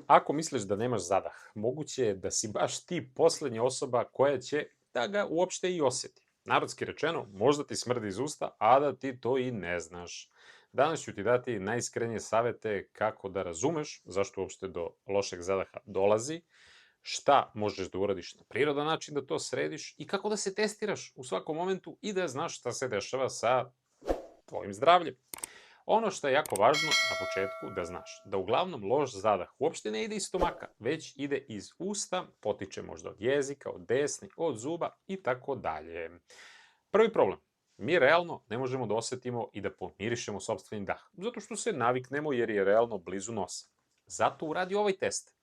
Ako misliš da nemaš zadah, moguće je da si baš ti poslednja osoba koja će da ga uopšte i oseti. Narodski rečeno, možda ti smrdi iz usta, a da ti to i ne znaš. Danas ću ti dati najiskrenije savete kako da razumeš zašto uopšte do lošeg zadaha dolazi, šta možeš da uradiš na prirodan način da to središ i kako da se testiraš u svakom momentu i da znaš šta se dešava sa tvojim zdravljem. Ono što je jako važno na početku da znaš, da uglavnom loš zadah uopšte ne ide iz stomaka, već ide iz usta, potiče možda od jezika, od desni, od zuba i tako dalje. Prvi problem. Mi realno ne možemo da osetimo i da pomirišemo sopstveni dah, zato što se naviknemo jer je realno blizu nosa. Zato uradi ovaj test.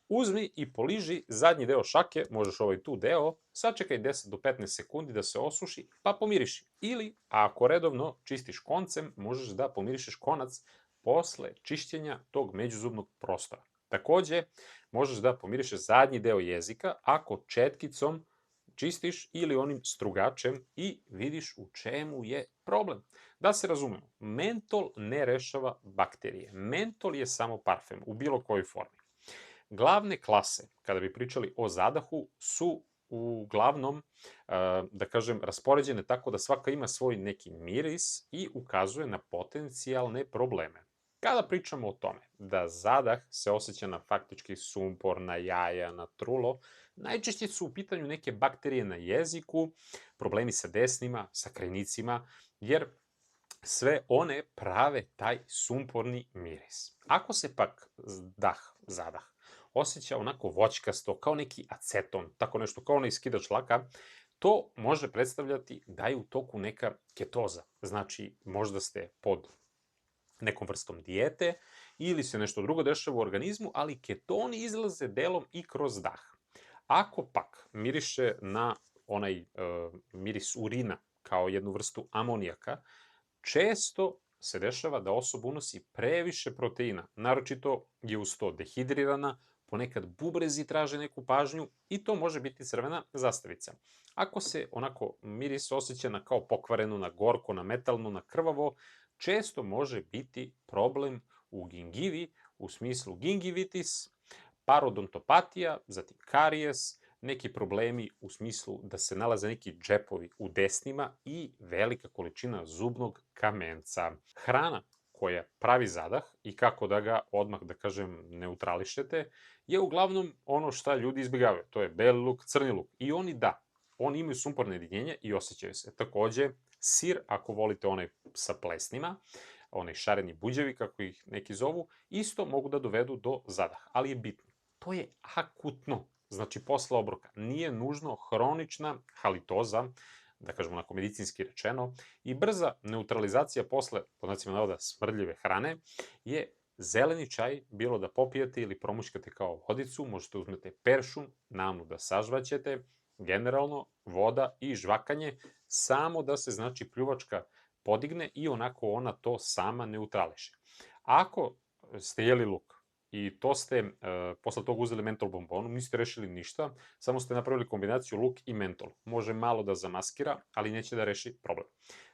Uzmi i poliži zadnji deo šake, možeš ovaj tu deo, sačekaj 10 do 15 sekundi da se osuši, pa pomiriši. Ili, ako redovno čistiš koncem, možeš da pomirišeš konac posle čišćenja tog međuzubnog prostora. Takođe, možeš da pomirišeš zadnji deo jezika ako četkicom čistiš ili onim strugačem i vidiš u čemu je problem. Da se razumemo, mentol ne rešava bakterije. Mentol je samo parfem u bilo kojoj formi. Glavne klase, kada bi pričali o zadahu, su uglavnom, da kažem, raspoređene tako da svaka ima svoj neki miris i ukazuje na potencijalne probleme. Kada pričamo o tome da zadah se osjeća na faktički sumpor, na jaja, na trulo, najčešće su u pitanju neke bakterije na jeziku, problemi sa desnima, sa krajnicima, jer sve one prave taj sumporni miris. Ako se pak zadah, osjeća onako voćkasto, kao neki aceton, tako nešto, kao onaj skidač laka, to može predstavljati da je u toku neka ketoza. Znači, možda ste pod nekom vrstom dijete ili se nešto drugo dešava u organizmu, ali ketoni izlaze delom i kroz dah. Ako pak miriše na onaj miris urina, kao jednu vrstu amonijaka, često se dešava da osoba unosi previše proteina, naročito je uz to dehidrirana, ponekad bubrezi traže neku pažnju i to može biti crvena zastavica. Ako se onako miris osjeća na kao pokvareno, na gorko, na metalno, na krvavo, često može biti problem u gingivi, u smislu gingivitis, parodontopatija, zatim karijes, neki problemi u smislu da se nalaze neki džepovi u desnima i velika količina zubnog kamenca. Hrana koja pravi zadah i kako da ga odmah, da kažem, neutrališete, je uglavnom ono šta ljudi izbjegavaju. To je beli luk, crni luk. I oni imaju sumporne jedinjenja i osjećaju se. Takođe, sir, ako volite onaj sa plesnima, onaj šareni buđevi, kako ih neki zovu, isto mogu da dovedu do zadaha. Ali je bitno, to je akutno. Znači, posle obroka. Nije nužno hronična halitoza, da kažemo onako medicinski rečeno, i brza neutralizacija posle, po znacima navoda, smrdljive hrane, je zeleni čaj, bilo da popijete ili promućkate kao vodicu, možete uzmete peršun, namnu da sažvaćete, generalno voda i žvakanje, samo da se, znači, pljuvačka podigne i onako ona to sama neutrališe. Ako ste jeli luk, i to ste posle toga uzeli mentol bombonu, niste rešili ništa, samo ste napravili kombinaciju luk i mentol. Može malo da zamaskira, ali neće da reši problem.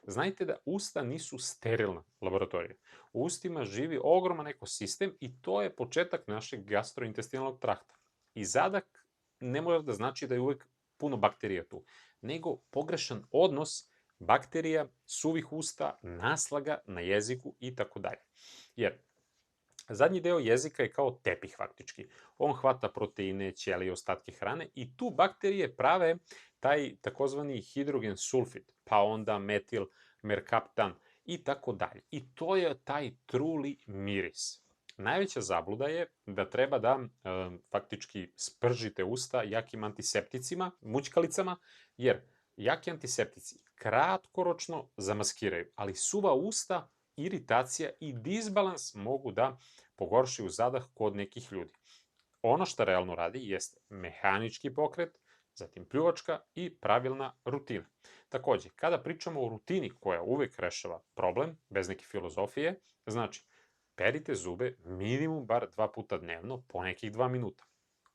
Znajte da usta nisu sterilna laboratorija. U ustima živi ogroman ekosistem i to je početak našeg gastrointestinalnog trakta. I zadak ne mora da znači da je uvek puno bakterija tu, nego pogrešan odnos bakterija, suvih usta, naslaga na jeziku i tako dalje. Jer zadnji deo jezika je kao tepih faktički. On hvata proteine, ćelije, ostatke hrane i tu bakterije prave taj takozvani hidrogen sulfid, pa onda metil, merkaptan i tako dalje. I to je taj truli miris. Najveća zabluda je da treba da faktički spržite usta jakim antisepticima, mućkalicama, jer jaki antiseptici kratkoročno zamaskiraju, ali suva usta, iritacija i disbalans mogu da pogoršaju zadah kod nekih ljudi. Ono što realno radi jeste mehanički pokret, zatim pljuvačka i pravilna rutina. Takođe, kada pričamo o rutini koja uvek rešava problem, bez neke filozofije, znači, perite zube minimum bar 2 puta dnevno po nekih 2 minuta.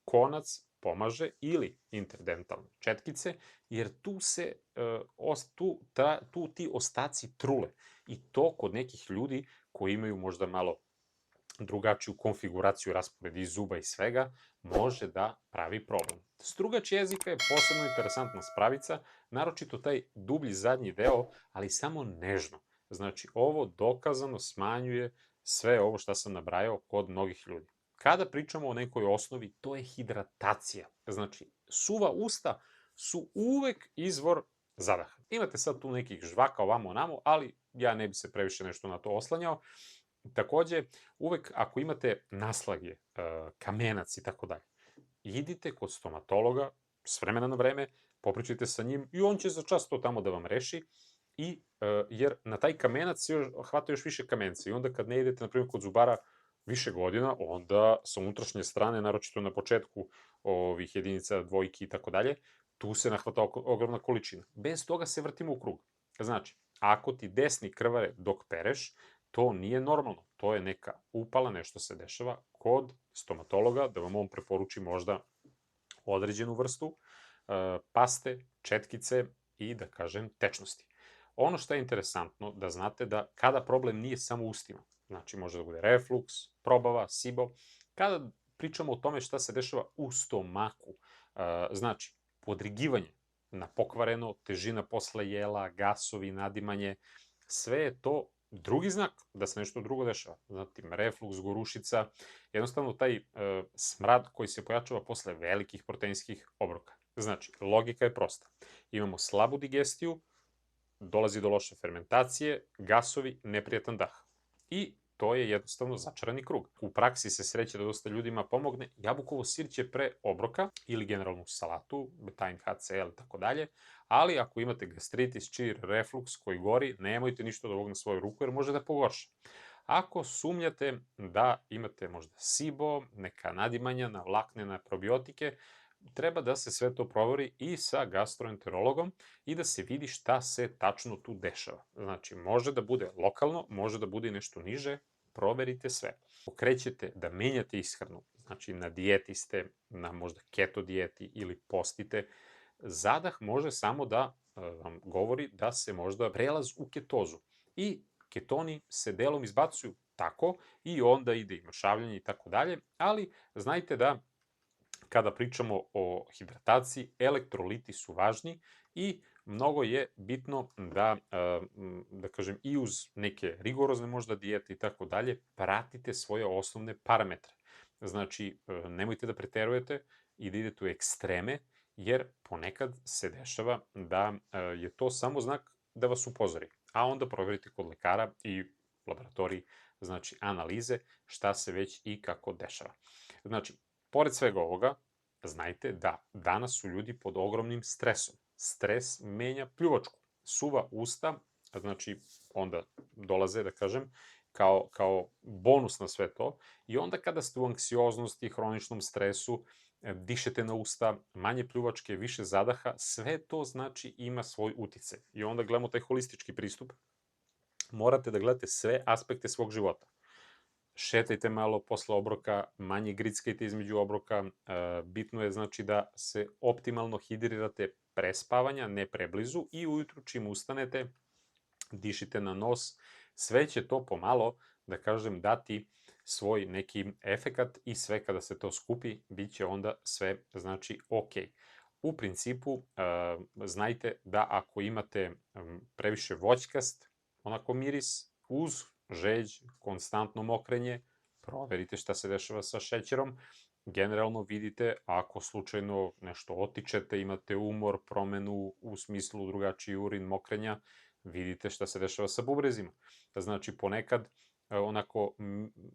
Konac pomaže ili interdentalne četkice, jer tu ti ostaci trule. I to kod nekih ljudi koji imaju možda malo drugačiju konfiguraciju rasporeda i zuba i svega, može da pravi problem. Strugač jezika je posebno interesantna spravica, naročito taj dublji zadnji deo, ali samo nežno. Znači, ovo dokazano smanjuje sve ovo što sam nabrajao kod mnogih ljudi. Kada pričamo o nekoj osnovi, to je hidratacija. Znači, suva usta su uvek izvor zadaha. Imate sad tu nekih žvaka ovamo onamo, ali ja ne bi se previše nešto na to oslanjao. Takođe, uvek ako imate naslage, kamenac i tako dalje, idite kod stomatologa s vremena na vreme, popričajte sa njim i on će za čas to tamo da vam reši, jer na taj kamenac se hvata još više kamenca i onda kad ne idete, na primjer, kod zubara više godina, onda sa unutrašnje strane, naročito na početku ovih jedinica, dvojki i tako dalje, tu se nahvata ogromna količina. Bez toga se vrtimo u krug. Znači, ako ti desni krvare dok pereš, to nije normalno. To je neka upala, nešto se dešava kod stomatologa, da vam on preporuči možda određenu vrstu paste, četkice i, da kažem, tečnosti. Ono što je interesantno da znate da kada problem nije samo u ustima, znači može da bude refluks, probava, SIBO, kada pričamo o tome šta se dešava u stomaku, znači podrigivanje na pokvareno, težina posle jela, gasovi, nadimanje, sve je to drugi znak da se nešto drugo dešava. Zatim, refluks, gorušica, jednostavno taj smrad koji se pojačava posle velikih proteinskih obroka. Znači, logika je prosta. Imamo slabu digestiju, dolazi do loše fermentacije, gasovi, neprijatan dah. I to je jednostavno začarani krug. U praksi se sreće da dosta ljudima pomogne jabukovo sirće pre obroka ili generalnu salatu, betain HCl i tako dalje, ali ako imate gastritis, čir, refluks koji gori, nemojte ništa od ovog na svoju ruku jer može da pogorša. Ako sumnjate da imate možda SIBO, neka nadimanja na vlakne, na probiotike, treba da se sve to proveri i sa gastroenterologom i da se vidi šta se tačno tu dešava. Znači, može da bude lokalno, može da bude i nešto niže, proverite sve. Ako krećete da menjate ishranu, znači na dijeti ste, na možda keto dijeti ili postite, zadah može samo da vam govori da se možda prelaz u ketozu. I ketoni se delom izbacuju tako i onda ide i mršavljanje i tako dalje, ali znajte da kada pričamo o hidrataciji, elektroliti su važni i mnogo je bitno da kažem, i uz neke rigorozne možda dijete i tako dalje, pratite svoje osnovne parametre. Znači, nemojte da preterujete i da idete u ekstreme, jer ponekad se dešava da je to samo znak da vas upozori, a onda proverite kod lekara i laboratoriji, znači analize, šta se već i kako dešava. Znači, pored svega ovoga, znajte da danas su ljudi pod ogromnim stresom. Stres menja pljuvačku. Suva usta, znači onda dolaze, da kažem, kao bonus na sve to. I onda kada ste u anksioznosti, hroničnom stresu, dišete na usta, manje pljuvačke, više zadaha, sve to znači ima svoj uticaj. I onda gledamo taj holistički pristup. Morate da gledate sve aspekte svog života. Šetajte malo posle obroka, manje grickajte između obroka, bitno je znači da se optimalno hidrirate pre spavanja, ne preblizu i ujutru čim ustanete, dišite na nos, sve će to pomalo, da kažem, dati svoj neki efekat i sve kada se to skupi, bit će onda sve, znači, ok. U principu, znajte da ako imate previše voćkast, onako miris, uz žeđ, konstantno mokrenje, proverite šta se dešava sa šećerom. Generalno vidite ako slučajno nešto otičete, imate umor, promenu u smislu drugačiji urin, mokrenja, vidite šta se dešava sa bubrezima. Znači ponekad onako,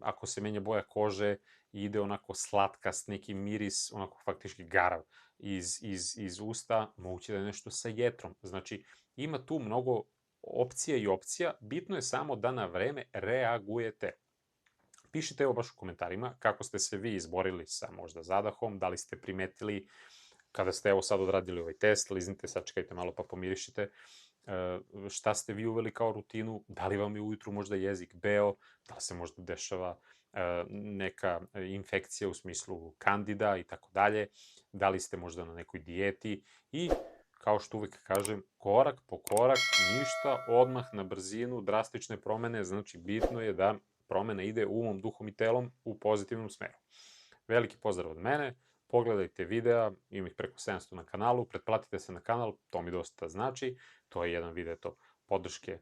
ako se menja boja kože, ide onako slatkast, neki miris, onako faktički garav iz usta, moguće da je nešto sa jetrom. Znači, ima tu mnogo opcija i opcija, bitno je samo da na vreme reagujete. Pišite evo baš u komentarima kako ste se vi izborili sa možda zadahom, da li ste primetili kada ste evo sad odradili ovaj test, liznite, sačekajte malo pa pomirišite, šta ste vi uveli kao rutinu, da li vam je ujutru možda jezik beo, da li se možda dešava neka infekcija u smislu kandida i tako dalje, da li ste možda na nekoj dijeti i kao što uvek kažem, korak po korak, ništa odmah na brzinu, drastične promene, znači bitno je da promena ide umom, duhom i telom u pozitivnom smeru. Veliki pozdrav od mene, pogledajte videa, imam ih preko 700 na kanalu, pretplatite se na kanal, to mi dosta znači, to je jedan video podrške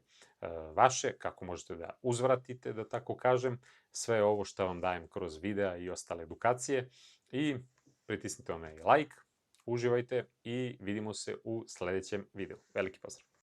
vaše, kako možete da uzvratite, da tako kažem, sve ovo što vam dajem kroz videa i ostale edukacije i pritisnite onaj like, uživajte i vidimo se u sledećem videu. Veliki pozdrav!